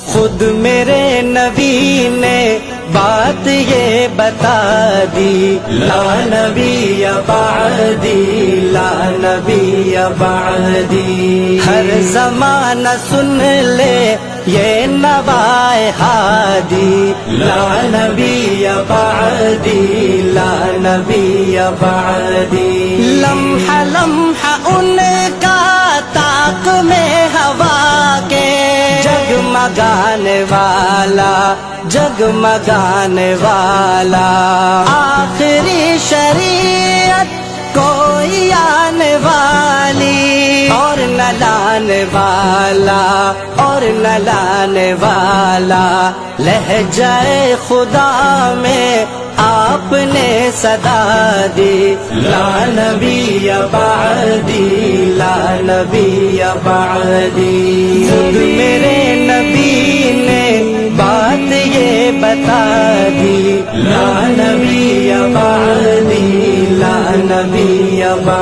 خود میرے نبی نے بات یہ بتا دی، لا نبی بعدی، لا نبی بعدی۔ ہر زمانہ سن لے یہ نوائے ہادی، لا نبی بعدی، لا نبی بعدی۔ لمحہ لمحہ ان کا طاق میں ہوا کے جگمگانے والا، جگمگانے والا، آخری شریعت کوئی آنے والی، اور نہ لانے والا، اور نہ لانے والا۔ لہجہ خدا میں آپ نے صدا دی، لا نبی بعدی، لا نبی بعدی۔ خود میرے نبی نے بات یہ بتا دی، لا نبی بعدی، لا نبی بعدی۔